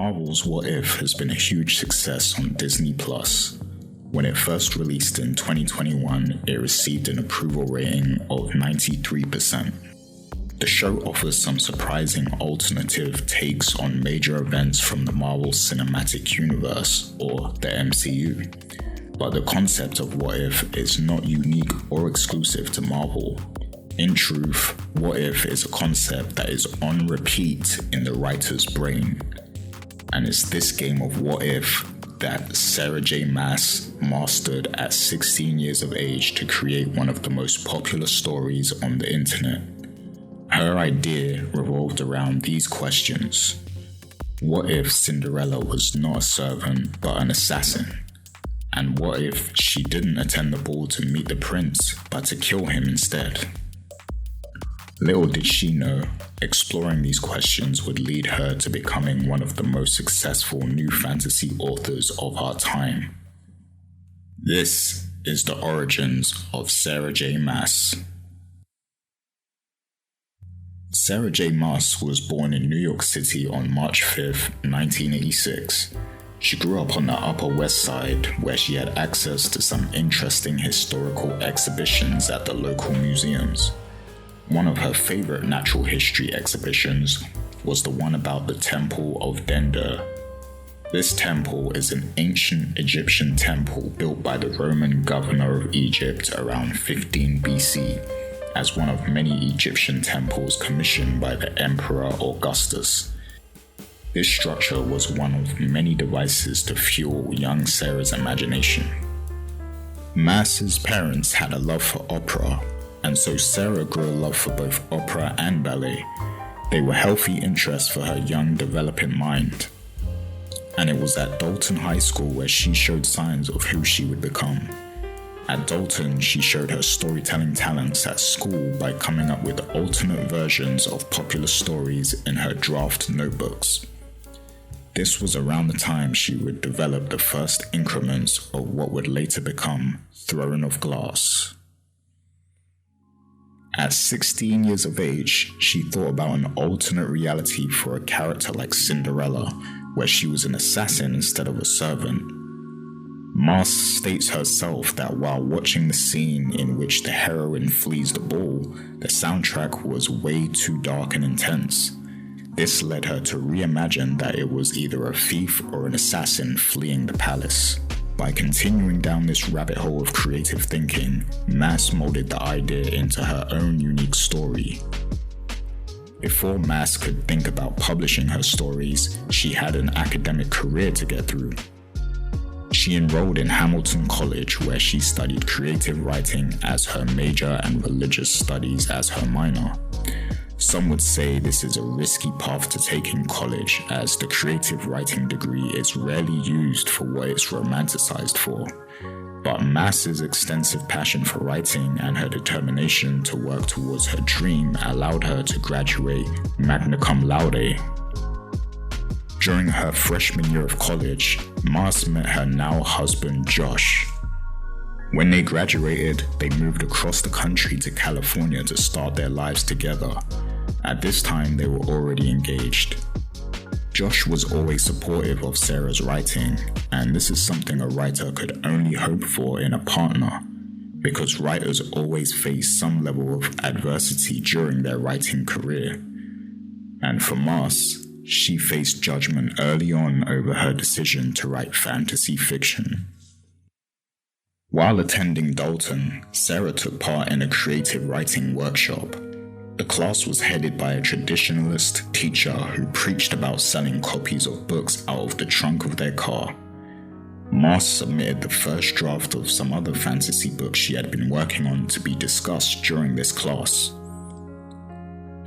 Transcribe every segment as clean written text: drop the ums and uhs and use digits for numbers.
Marvel's What If has been a huge success on Disney+. When it first released in 2021, it received an approval rating of 93%. The show offers some surprising alternative takes on major events from the Marvel Cinematic Universe, or the MCU. But the concept of What If is not unique or exclusive to Marvel. In truth, What If is a concept that is on repeat in the writer's brain. And it's this game of What If that Sarah J. Maas mastered at 16 years of age to create one of the most popular stories on the internet. Her idea revolved around these questions. What if Cinderella was not a servant but an assassin? And what if she didn't attend the ball to meet the prince but to kill him instead? Little did she know, exploring these questions would lead her to becoming one of the most successful new fantasy authors of our time. This is the origins of Sarah J. Maas. Sarah J. Maas was born in New York City on March 5, 1986. She grew up on the Upper West Side, where she had access to some interesting historical exhibitions at the local museums. One of her favorite natural history exhibitions was the one about the Temple of Dender. This temple is an ancient Egyptian temple built by the Roman governor of Egypt around 15 BC, as one of many Egyptian temples commissioned by the Emperor Augustus. This structure was one of many devices to fuel young Sarah's imagination. Maas's parents had a love for opera, and so Sarah grew a love for both opera and ballet. They were healthy interests for her young, developing mind. And it was at Dalton High School where she showed signs of who she would become. At Dalton, she showed her storytelling talents at school by coming up with alternate versions of popular stories in her draft notebooks. This was around the time she would develop the first increments of what would later become Throne of Glass. At 16 years of age, she thought about an alternate reality for a character like Cinderella, where she was an assassin instead of a servant. Maas states herself that while watching the scene in which the heroine flees the ball, the soundtrack was way too dark and intense. This led her to reimagine that it was either a thief or an assassin fleeing the palace. By continuing down this rabbit hole of creative thinking, Maas molded the idea into her own unique story. Before Maas could think about publishing her stories, she had an academic career to get through. She enrolled in Hamilton College, where she studied creative writing as her major and religious studies as her minor. Some would say this is a risky path to take in college, as the creative writing degree is rarely used for what it's romanticized for. But Maas's extensive passion for writing and her determination to work towards her dream allowed her to graduate magna cum laude. During her freshman year of college, Maas met her now husband Josh. When they graduated, they moved across the country to California to start their lives together. At this time, they were already engaged. Josh was always supportive of Sarah's writing, and this is something a writer could only hope for in a partner, because writers always face some level of adversity during their writing career. And for Maas, she faced judgment early on over her decision to write fantasy fiction. While attending Dalton, Sarah took part in a creative writing workshop. The class was headed by a traditionalist teacher who preached about selling copies of books out of the trunk of their car. Maas submitted the first draft of some other fantasy books she had been working on to be discussed during this class.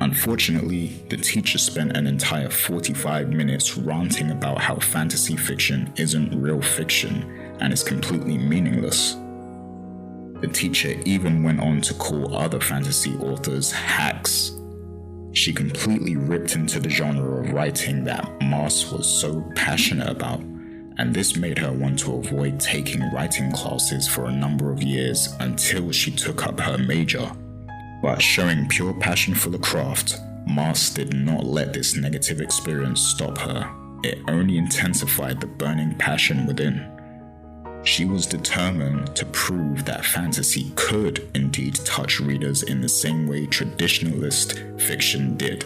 Unfortunately, the teacher spent an entire 45 minutes ranting about how fantasy fiction isn't real fiction and is completely meaningless. The teacher even went on to call other fantasy authors hacks. She completely ripped into the genre of writing that Maas was so passionate about, and this made her want to avoid taking writing classes for a number of years until she took up her major. But showing pure passion for the craft, Maas did not let this negative experience stop her. it only intensified the burning passion within. She was determined to prove that fantasy could indeed touch readers in the same way traditionalist fiction did.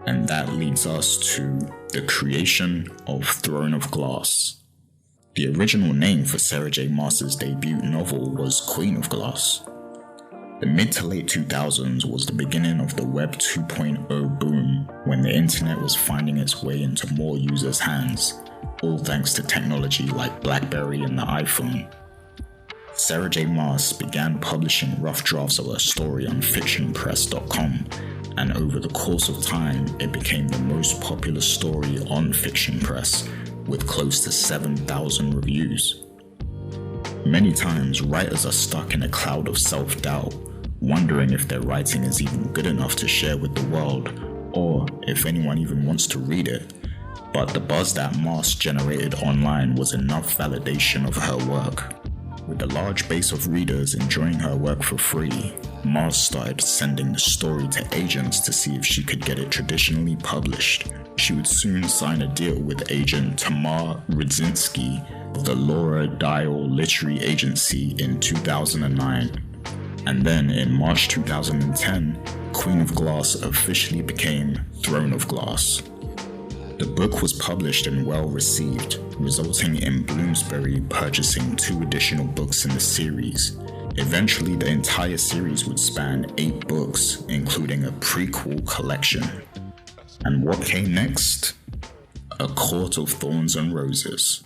And that leads us to the creation of Throne of Glass. The original name for Sarah J. Maas's debut novel was Queen of Glass. The mid to late 2000s was the beginning of the Web 2.0 boom, when the internet was finding its way into more users' hands, all thanks to technology like BlackBerry and the iPhone. Sarah J. Maas began publishing rough drafts of her story on fictionpress.com, and over the course of time, it became the most popular story on Fiction Press, with close to 7,000 reviews. Many times, writers are stuck in a cloud of self-doubt, wondering if their writing is even good enough to share with the world, or if anyone even wants to read it. But the buzz that Maas generated online was enough validation of her work. With a large base of readers enjoying her work for free, Maas started sending the story to agents to see if she could get it traditionally published. She would soon sign a deal with agent Tamar Rudzinski of the Laura Dial Literary Agency in 2009. And then in March 2010, Queen of Glass officially became Throne of Glass. The book was published and well received, resulting in Bloomsbury purchasing 2 additional books in the series. Eventually, the entire series would span 8 books, including a prequel collection. And what came next? A Court of Thorns and Roses.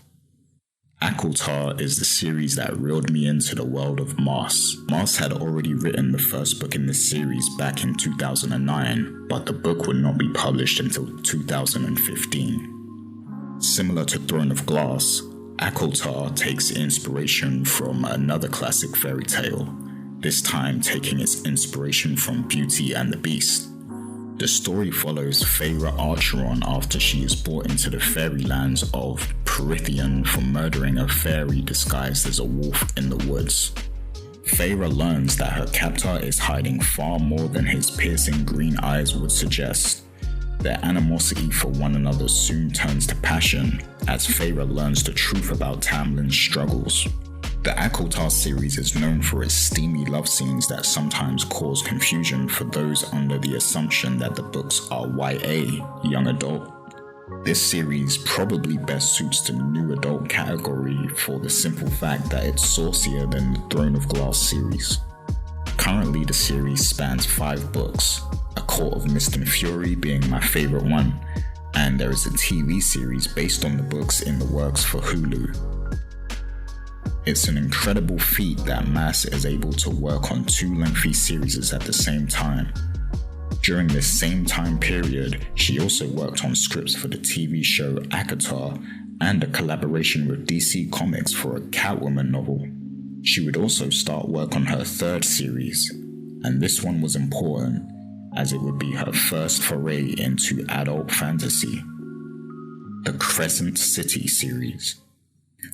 Akhtar is the series that reeled me into the world of Maas. Maas had already written the first book in the series back in 2009, but the book would not be published until 2015. Similar to Throne of Glass, Akhtar takes inspiration from another classic fairy tale, this time taking its inspiration from Beauty and the Beast. The story follows Feyre Archeron after she is brought into the fairylands of Prythian for murdering a fairy disguised as a wolf in the woods. Feyre learns that her captor is hiding far more than his piercing green eyes would suggest. Their animosity for one another soon turns to passion as Feyre learns the truth about Tamlin's struggles. The Akhtar series is known for its steamy love scenes that sometimes cause confusion for those under the assumption that the books are YA, young adult. This series probably best suits the new adult category for the simple fact that it's saucier than the Throne of Glass series. Currently, the series spans 5 books, A Court of Mist and Fury being my favorite one, and there is a TV series based on the books in the works for Hulu. It's an incredible feat that Maas is able to work on 2 lengthy series at the same time. During this same time period, she also worked on scripts for the TV show Akhtar and a collaboration with DC Comics for a Catwoman novel. She would also start work on her 3rd series, and this one was important as it would be her first foray into adult fantasy. The Crescent City series.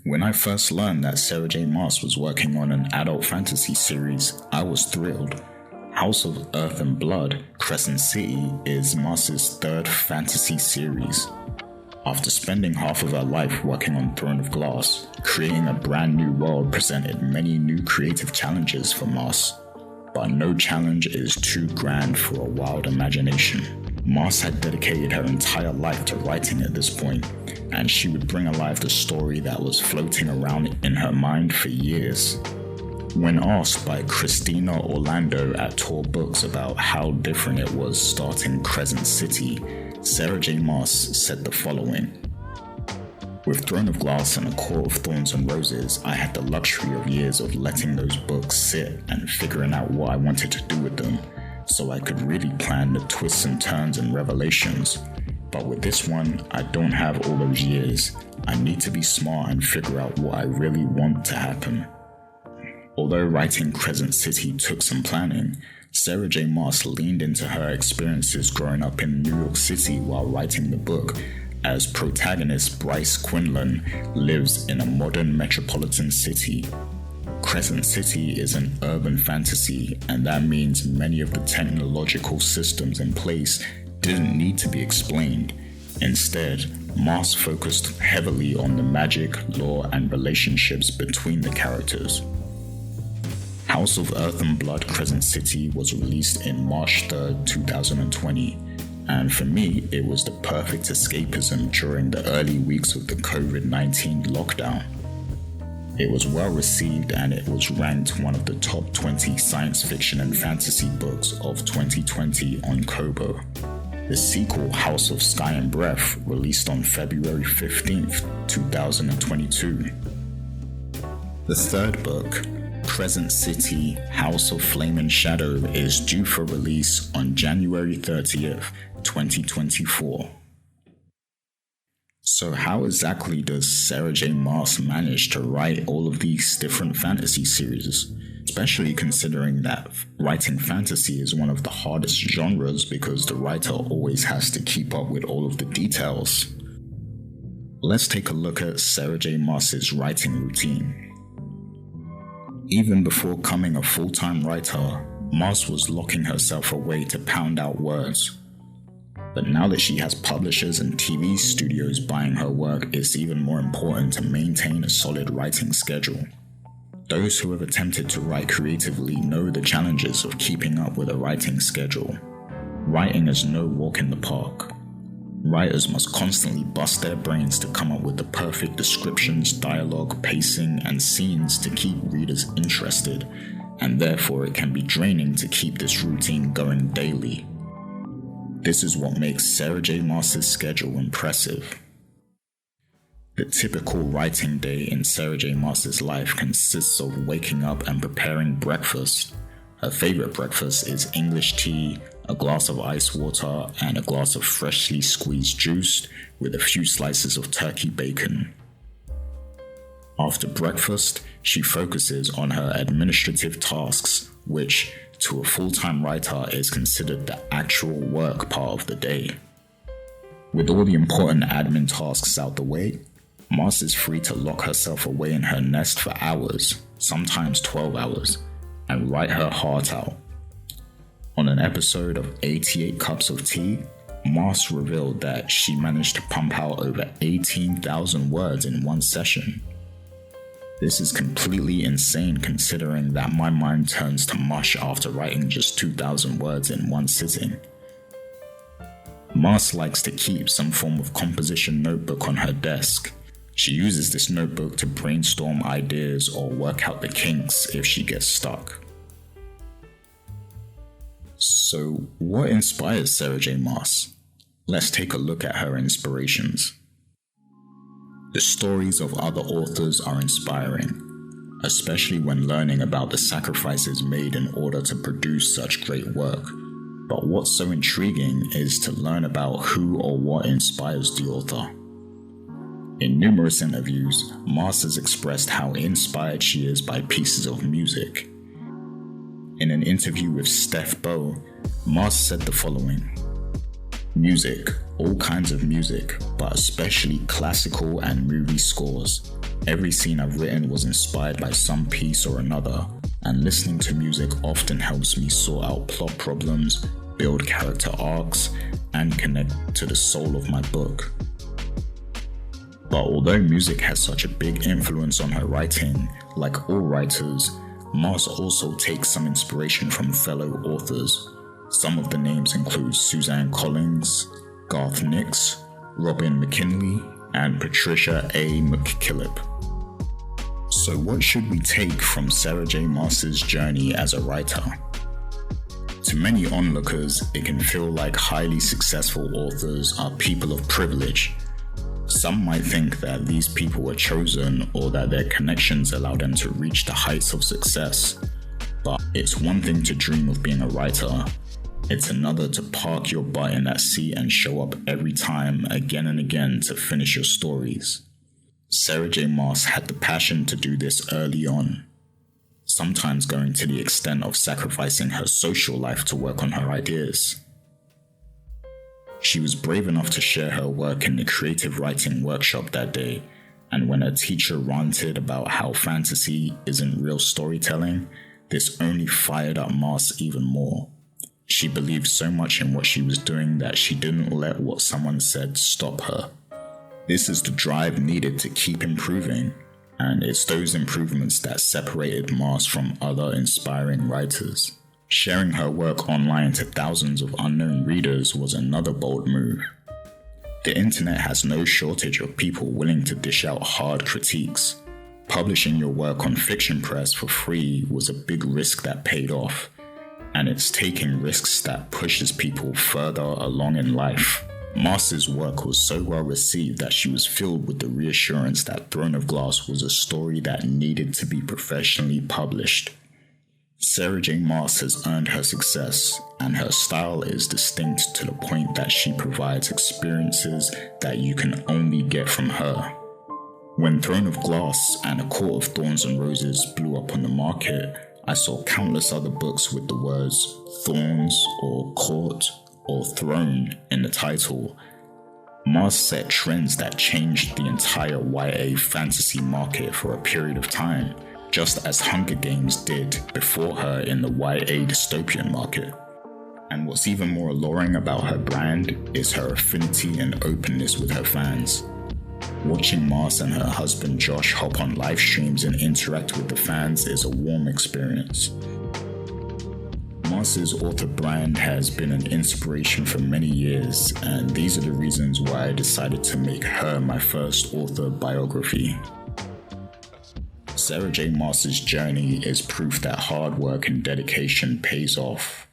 When I first learned that Sarah J. Maas was working on an adult fantasy series, I was thrilled. House of Earth and Blood, Crescent City is Maas's 3rd fantasy series. After spending half of her life working on Throne of Glass, creating a brand new world presented many new creative challenges for Maas. But no challenge is too grand for a wild imagination. Maas had dedicated her entire life to writing at this point, and she would bring alive the story that was floating around in her mind for years. When asked by Christina Orlando at Tor Books about how different it was starting Crescent City, Sarah J. Maas said the following: "With Throne of Glass and A Court of Thorns and Roses, I had the luxury of years of letting those books sit and figuring out what I wanted to do with them, so I could really plan the twists and turns and revelations. But with this one, I don't have all those years. I need to be smart and figure out what I really want to happen." Although writing Crescent City took some planning, Sarah J. Maas leaned into her experiences growing up in New York City while writing the book, as protagonist Bryce Quinlan lives in a modern metropolitan city. Crescent City is an urban fantasy, and that means many of the technological systems in place didn't need to be explained. Instead, Maas focused heavily on the magic, lore, and relationships between the characters. House of Earth and Blood Crescent City was released in March 3rd, 2020, and for me, it was the perfect escapism during the early weeks of the COVID-19 lockdown. It was well received and it was ranked one of the top 20 science fiction and fantasy books of 2020 on Kobo. The sequel, House of Sky and Breath, released on February 15th, 2022. The third book, Crescent City, House of Flame and Shadow, is due for release on January 30th, 2024. So how exactly does Sarah J. Maas manage to write all of these different fantasy series? Especially considering that writing fantasy is one of the hardest genres because the writer always has to keep up with all of the details. Let's take a look at Sarah J. Maas's writing routine. Even before becoming a full-time writer, Maas was locking herself away to pound out words. But now that she has publishers and TV studios buying her work, it's even more important to maintain a solid writing schedule. Those who have attempted to write creatively know the challenges of keeping up with a writing schedule. Writing is no walk in the park. Writers must constantly bust their brains to come up with the perfect descriptions, dialogue, pacing, and scenes to keep readers interested, and therefore it can be draining to keep this routine going daily. This is what makes Sarah J. Maas's schedule impressive. The typical writing day in Sarah J. Maas's life consists of waking up and preparing breakfast. Her favorite breakfast is English tea, a glass of ice water, and a glass of freshly squeezed juice with a few slices of turkey bacon. After breakfast, she focuses on her administrative tasks, which, to a full-time writer, is considered the actual work part of the day. With all the important admin tasks out the way, Maas is free to lock herself away in her nest for hours, sometimes 12 hours, and write her heart out. On an episode of 88 Cups of Tea, Maas revealed that she managed to pump out over 18,000 words in one session. This is completely insane considering that my mind turns to mush after writing just 2,000 words in one sitting. Maas likes to keep some form of composition notebook on her desk. She uses this notebook to brainstorm ideas or work out the kinks if she gets stuck. So, what inspires Sarah J. Maas? Let's take a look at her inspirations. The stories of other authors are inspiring, especially when learning about the sacrifices made in order to produce such great work. But what's so intriguing is to learn about who or what inspires the author. In numerous interviews, Maas has expressed how inspired she is by pieces of music. In an interview with Steph Bow, Maas said the following: "Music, all kinds of music, but especially classical and movie scores. Every scene I've written was inspired by some piece or another, and listening to music often helps me sort out plot problems, build character arcs, and connect to the soul of my book." But although music has such a big influence on her writing, like all writers, Maas also takes some inspiration from fellow authors. Some of the names include Suzanne Collins, Garth Nix, Robin McKinley, and Patricia A. McKillip. So what should we take from Sarah J. Maas's journey as a writer? To many onlookers, it can feel like highly successful authors are people of privilege. Some might think that these people were chosen or that their connections allow them to reach the heights of success. But it's one thing to dream of being a writer. It's another to park your butt in that seat and show up every time, again and again, to finish your stories. Sarah J. Maas had the passion to do this early on, sometimes going to the extent of sacrificing her social life to work on her ideas. She was brave enough to share her work in the creative writing workshop that day, and when her teacher ranted about how fantasy isn't real storytelling, this only fired up Maas even more. She believed so much in what she was doing that she didn't let what someone said stop her. This is the drive needed to keep improving, and it's those improvements that separated Maas from other inspiring writers. Sharing her work online to thousands of unknown readers was another bold move. The internet has no shortage of people willing to dish out hard critiques. Publishing your work on Fiction Press for free was a big risk that paid off, and it's taking risks that pushes people further along in life. Maas's work was so well received that she was filled with the reassurance that Throne of Glass was a story that needed to be professionally published. Sarah J. Maas has earned her success, and her style is distinct to the point that she provides experiences that you can only get from her. When Throne of Glass and A Court of Thorns and Roses blew up on the market, I saw countless other books with the words Thorns or Court or Throne in the title. Maas set trends that changed the entire YA fantasy market for a period of time, just as Hunger Games did before her in the YA dystopian market. And what's even more alluring about her brand is her affinity and openness with her fans. Watching Maas and her husband Josh hop on live streams and interact with the fans is a warm experience. Maas's author brand has been an inspiration for many years, and these are the reasons why I decided to make her my first author biography. Sarah J. Maas's journey is proof that hard work and dedication pays off.